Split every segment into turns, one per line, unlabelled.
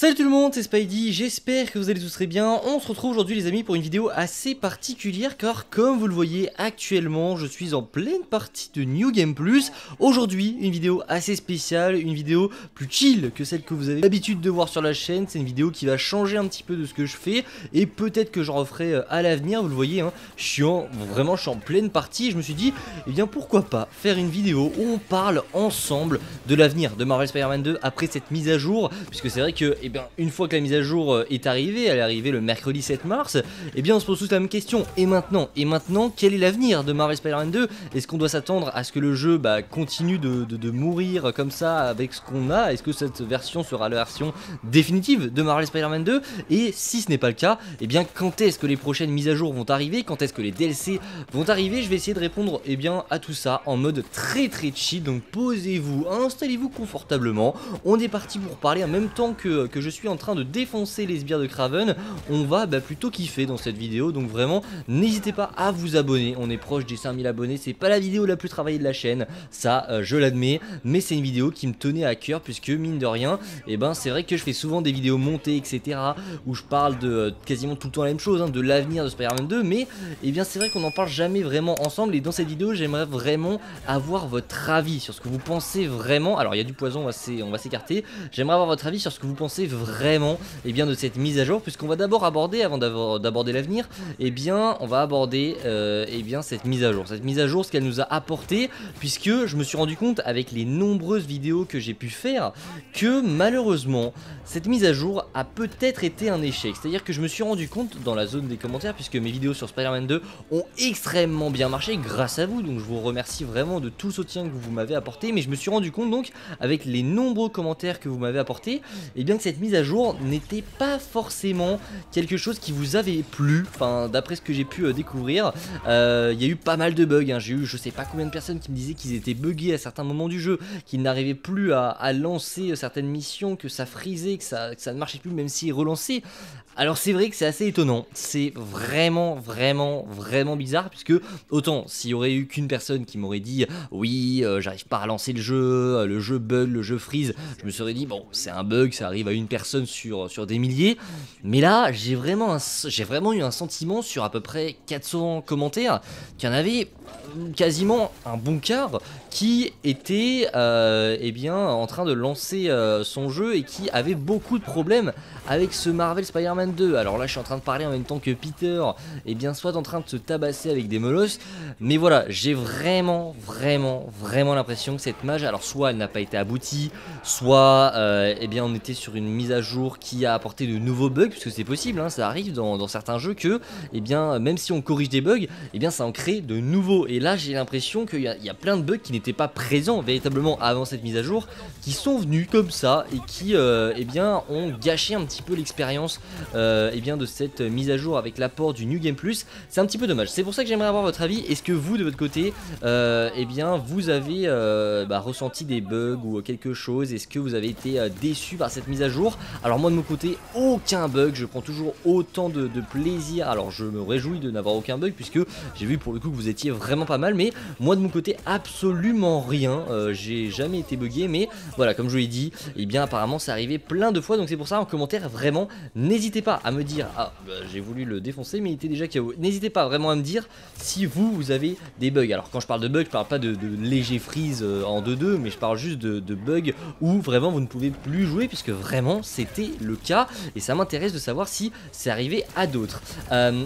Salut tout le monde, c'est Spidey, j'espère que vous allez tous très bien. On se retrouve aujourd'hui les amis pour une vidéo assez particulière car comme vous le voyez actuellement je suis en pleine partie de New Game Plus. Aujourd'hui une vidéo assez spéciale, une vidéo plus chill que celle que vous avez l'habitude de voir sur la chaîne. C'est une vidéo qui va changer un petit peu de ce que je fais et peut-être que j'en referai à l'avenir, vous le voyez hein. Je suis en pleine partie et je me suis dit eh bien pourquoi pas faire une vidéo où on parle ensemble de l'avenir de Marvel Spider-Man 2 après cette mise à jour, puisque c'est vrai que eh bien, une fois que la mise à jour est arrivée, elle est arrivée le mercredi 7 mars, eh bien on se pose tous la même question, et maintenant quel est l'avenir de Marvel Spider-Man 2? Est-ce qu'on doit s'attendre à ce que le jeu continue de mourir comme ça avec ce qu'on a? Est-ce que cette version sera la version définitive de Marvel Spider-Man 2? Et si ce n'est pas le cas, eh bien quand est-ce que les prochaines mises à jour vont arriver? Quand est-ce que les DLC vont arriver? Je vais essayer de répondre eh bien, à tout ça en mode très chill, donc posez-vous, installez-vous confortablement. On est parti pour parler en même temps que je suis en train de défoncer les sbires de Kraven. On va plutôt kiffer dans cette vidéo, donc vraiment n'hésitez pas à vous abonner. On est proche des 5000 abonnés, c'est pas la vidéo la plus travaillée de la chaîne, ça je l'admets, mais c'est une vidéo qui me tenait à cœur puisque mine de rien, et c'est vrai que je fais souvent des vidéos montées etc où je parle de quasiment tout le temps la même chose, hein, de l'avenir de Spider-Man 2, mais c'est vrai qu'on n'en parle jamais vraiment ensemble et dans cette vidéo j'aimerais vraiment avoir votre avis sur ce que vous pensez vraiment. Alors il y a du poison, on va s'écarter. J'aimerais avoir votre avis sur ce que vous pensez vraiment de cette mise à jour, puisqu'on va d'abord aborder, avant d'aborder l'avenir, on va aborder cette mise à jour. Cette mise à jour, ce qu'elle nous a apporté, puisque je me suis rendu compte avec les nombreuses vidéos que j'ai pu faire, que malheureusement, cette mise à jour a peut-être été un échec. C'est-à-dire que je me suis rendu compte dans la zone des commentaires, puisque mes vidéos sur Spider-Man 2 ont extrêmement bien marché grâce à vous, donc je vous remercie vraiment de tout le soutien que vous m'avez apporté, mais je me suis rendu compte donc, avec les nombreux commentaires que vous m'avez apporté, que cette mise à jour n'était pas forcément quelque chose qui vous avait plu, enfin d'après ce que j'ai pu découvrir. Il y a eu pas mal de bugs, hein. J'ai eu je sais pas combien de personnes qui me disaient qu'ils étaient buggés à certains moments du jeu, qu'ils n'arrivaient plus à lancer certaines missions, que ça frisait, que ça ne marchait plus même s'ils relançaient. Alors c'est vrai que c'est assez étonnant, c'est vraiment bizarre, puisque autant s'il y aurait eu qu'une personne qui m'aurait dit oui j'arrive pas à lancer le jeu bug, le jeu freeze, je me serais dit bon c'est un bug, ça arrive à une personne sur des milliers, mais là j'ai vraiment eu un sentiment sur à peu près 400 commentaires qu'il y en avait quasiment un bon quart qui était en train de lancer son jeu et qui avait beaucoup de problèmes avec ce Marvel Spider-Man 2. Alors là je suis en train de parler en même temps que Peter, soit en train de se tabasser avec des molosses, mais voilà, j'ai vraiment l'impression que cette mage, alors soit elle n'a pas été aboutie, soit on était sur une mise à jour qui a apporté de nouveaux bugs, puisque c'est possible, hein, ça arrive dans certains jeux que même si on corrige des bugs, ça en crée de nouveaux, et là j'ai l'impression qu'il y a plein de bugs qui n'étaient pas présents véritablement avant cette mise à jour, qui sont venus comme ça et qui ont gâché un petit peu l'expérience de cette mise à jour avec l'apport du New Game Plus. C'est un petit peu dommage, c'est pour ça que j'aimerais avoir votre avis. Est-ce que vous de votre côté vous avez ressenti des bugs ou quelque chose? Est-ce que vous avez été déçu par cette mise à jour? Alors moi de mon côté aucun bug, je prends toujours autant de plaisir, alors je me réjouis de n'avoir aucun bug puisque j'ai vu pour le coup que vous étiez vraiment pas mal, mais moi de mon côté absolument rien, j'ai jamais été bugué, mais voilà comme je vous l'ai dit, apparemment ça arrivait plein de fois, donc c'est pour ça en commentaire vraiment n'hésitez pas à me dire, j'ai voulu le défoncer mais il était déjà KO, n'hésitez pas vraiment à me dire si vous avez des bugs. Alors quand je parle de bugs je parle pas de léger freeze en 2-2, mais je parle juste de bugs où vraiment vous ne pouvez plus jouer, puisque vraiment c'était le cas et ça m'intéresse de savoir si c'est arrivé à d'autres.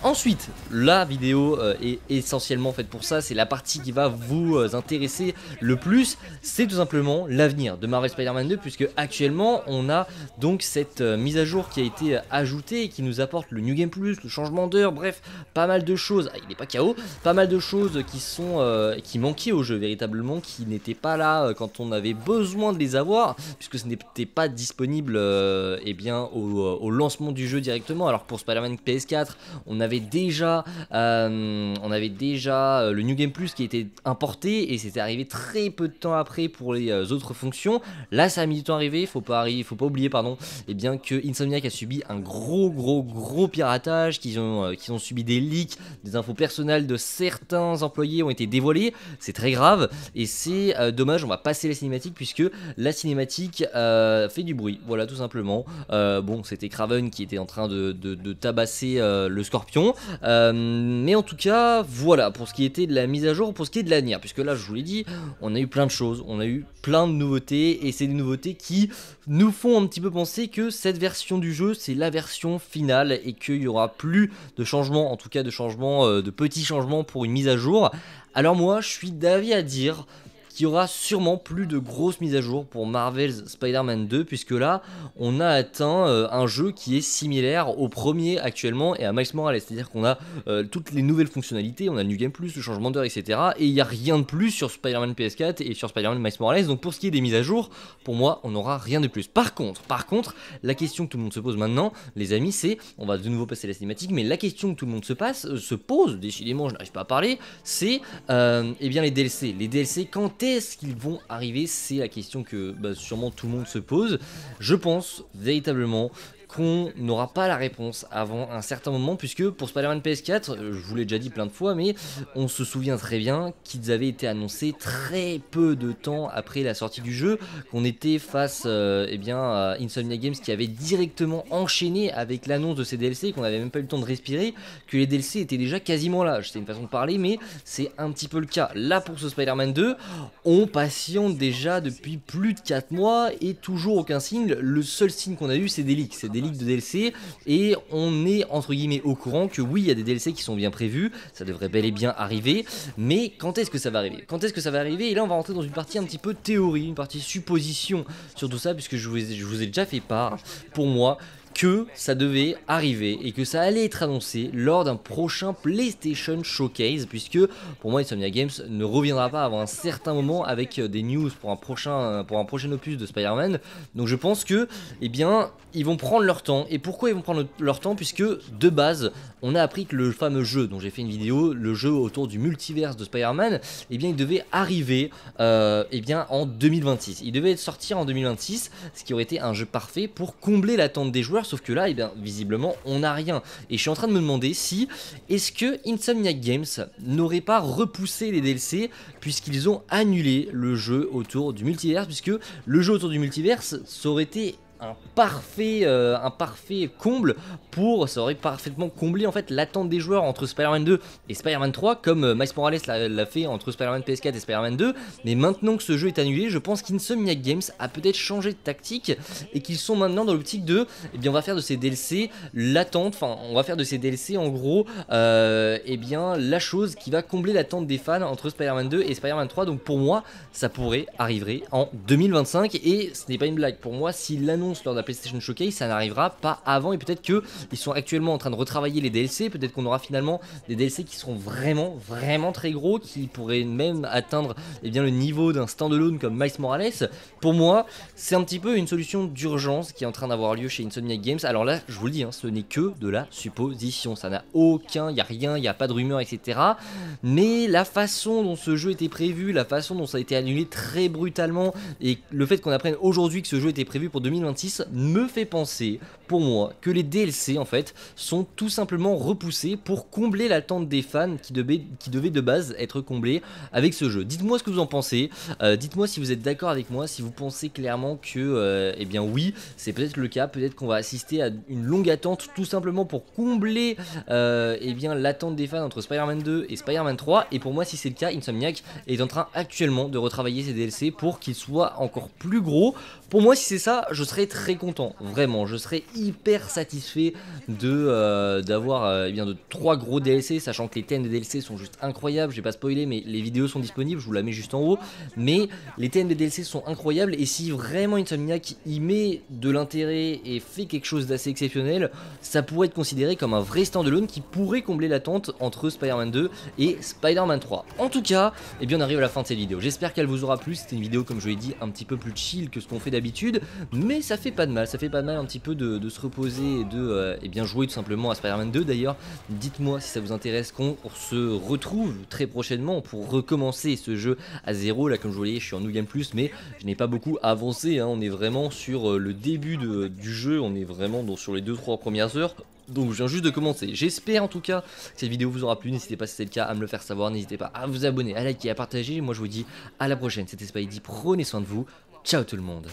Ensuite la vidéo est essentiellement faite pour ça, c'est la partie qui va vous intéresser le plus, c'est tout simplement l'avenir de Marvel Spider-Man 2, puisque actuellement on a donc cette mise à jour qui a été ajoutée et qui nous apporte le New Game Plus, le changement d'heure, bref pas mal de choses, il n'est pas KO, pas mal de choses qui manquaient au jeu véritablement, qui n'étaient pas là quand on avait besoin de les avoir, puisque ce n'était pas disponible au lancement du jeu directement. Alors pour Spider-Man PS4 on avait déjà le New Game Plus qui était importé et c'était arrivé très peu de temps après pour les autres fonctions. Là ça a mis du temps à arriver, faut pas oublier que Insomniac a subi un gros piratage, qu'ils ont subi des leaks, des infos personnelles de certains employés ont été dévoilées, c'est très grave et c'est dommage. On va passer la cinématique puisque la cinématique fait du bruit, voilà tout simplement. Bon, c'était Kraven qui était en train de tabasser le Scorpion, mais en tout cas, voilà, pour ce qui était de la mise à jour, pour ce qui est de l'avenir, puisque là, je vous l'ai dit, on a eu plein de choses, on a eu plein de nouveautés, et c'est des nouveautés qui nous font un petit peu penser que cette version du jeu, c'est la version finale, et qu'il n'y aura plus de changements, en tout cas de changements, de petits changements pour une mise à jour. Alors moi, je suis d'avis à dire qu'il y aura sûrement plus de grosses mises à jour pour Marvel's Spider-Man 2, puisque là, on a atteint un jeu qui est similaire au premier actuellement et à Miles Morales, c'est-à-dire qu'on a toutes les nouvelles fonctionnalités, on a le New Game Plus, le changement d'heure, etc. Et il n'y a rien de plus sur Spider-Man PS4 et sur Spider-Man Miles Morales, donc pour ce qui est des mises à jour, pour moi, on n'aura rien de plus. Par contre, la question que tout le monde se pose maintenant, les amis, c'est, on va de nouveau passer la cinématique, mais la question que tout le monde se pose, décidément, je n'arrive pas à parler, c'est, eh bien les DLC. Les DLC, quand est-ce qu'ils vont arriver? C'est la question que sûrement tout le monde se pose. Je pense véritablement qu'on n'aura pas la réponse avant un certain moment, puisque pour Spider-Man PS4, je vous l'ai déjà dit plein de fois, mais on se souvient très bien qu'ils avaient été annoncés très peu de temps après la sortie du jeu, qu'on était face eh bien, à Insomnia Games qui avait directement enchaîné avec l'annonce de ces DLC, qu'on n'avait même pas eu le temps de respirer, que les DLC étaient déjà quasiment là. C'est une façon de parler, mais c'est un petit peu le cas. Là, pour ce Spider-Man 2, on patiente déjà depuis plus de 4 mois et toujours aucun signe. Le seul signe qu'on a eu, c'est des leaks de DLC, et on est entre guillemets au courant que oui, il y a des DLC qui sont bien prévus, ça devrait bel et bien arriver, mais quand est-ce que ça va arriver? Quand est-ce que ça va arriver? Et là on va rentrer dans une partie un petit peu théorie, une partie supposition sur tout ça, puisque je vous ai déjà fait part, pour moi, que ça devait arriver et que ça allait être annoncé lors d'un prochain PlayStation Showcase, puisque pour moi Insomnia Games ne reviendra pas avant un certain moment avec des news pour un prochain opus de Spider-Man. Donc je pense que eh bien ils vont prendre leur temps. Et pourquoi ils vont prendre leur temps? Puisque de base on a appris que le fameux jeu dont j'ai fait une vidéo, le jeu autour du multiverse de Spider-Man, eh bien il devait arriver eh bien en 2026. Il devait être sorti en 2026, ce qui aurait été un jeu parfait pour combler l'attente des joueurs. Sauf que là, eh bien, visiblement, on n'a rien. Et je suis en train de me demander si, est-ce que Insomniac Games n'aurait pas repoussé les DLC, puisqu'ils ont annulé le jeu autour du multiverse, puisque le jeu autour du multiverse, ça aurait été un parfait comble ça aurait parfaitement comblé en fait l'attente des joueurs entre Spider-Man 2 et Spider-Man 3, comme Miles Morales l'a fait entre Spider-Man PS4 et Spider-Man 2. Mais maintenant que ce jeu est annulé, je pense qu'Insomniac Games a peut-être changé de tactique et qu'ils sont maintenant dans l'optique de, eh bien on va faire de ces DLC l'attente, enfin on va faire de ces DLC en gros eh bien la chose qui va combler l'attente des fans entre Spider-Man 2 et Spider-Man 3. Donc pour moi ça pourrait arriver en 2025, et ce n'est pas une blague. Pour moi, si l'annonce lors de la PlayStation Showcase, ça n'arrivera pas avant, et peut-être qu'ils sont actuellement en train de retravailler les DLC, peut-être qu'on aura finalement des DLC qui seront vraiment très gros, qui pourraient même atteindre eh bien, le niveau d'un standalone comme Miles Morales. Pour moi, c'est un petit peu une solution d'urgence qui est en train d'avoir lieu chez Insomniac Games. Alors là, je vous le dis, hein, ce n'est que de la supposition, ça n'a aucun, il n'y a rien, il n'y a pas de rumeur, etc. Mais la façon dont ce jeu était prévu, la façon dont ça a été annulé très brutalement, et le fait qu'on apprenne aujourd'hui que ce jeu était prévu pour 2026 me fait penser, pour moi, que les DLC en fait sont tout simplement repoussés pour combler l'attente des fans qui devait de base être comblée avec ce jeu. Dites-moi ce que vous en pensez, dites-moi si vous êtes d'accord avec moi, si vous pensez clairement que, eh bien oui, c'est peut-être le cas, peut-être qu'on va assister à une longue attente tout simplement pour combler eh bien l'attente des fans entre Spider-Man 2 et Spider-Man 3, et pour moi si c'est le cas, Insomniac est en train actuellement de retravailler ses DLC pour qu'ils soient encore plus gros. Pour moi si c'est ça, je serais très content, vraiment, je serais hyper satisfait d'avoir eh bien de 3 gros DLC, sachant que les thèmes des DLC sont juste incroyables. Je vais pas spoiler, mais les vidéos sont disponibles, je vous la mets juste en haut, mais les thèmes des DLC sont incroyables, et si vraiment Insomniac y met de l'intérêt et fait quelque chose d'assez exceptionnel, ça pourrait être considéré comme un vrai standalone qui pourrait combler l'attente entre Spider-Man 2 et Spider-Man 3. En tout cas, eh bien on arrive à la fin de cette vidéo, j'espère qu'elle vous aura plu. C'était une vidéo, comme je l'ai dit, un petit peu plus chill que ce qu'on fait d'habitude, mais ça fait pas de mal, un petit peu de se reposer et de eh bien jouer tout simplement à Spider-Man 2. D'ailleurs, dites-moi si ça vous intéresse qu'on se retrouve très prochainement pour recommencer ce jeu à zéro. Là, comme je vous l'ai dit, je suis en New Game Plus, mais je n'ai pas beaucoup avancé, hein. On est vraiment sur le début du jeu, on est vraiment sur les 2-3 premières heures. Donc je viens juste de commencer. J'espère en tout cas que cette vidéo vous aura plu. N'hésitez pas si c'est le cas à me le faire savoir. N'hésitez pas à vous abonner, à liker, à partager. Moi je vous dis à la prochaine. C'était Spidey, prenez soin de vous. Ciao tout le monde.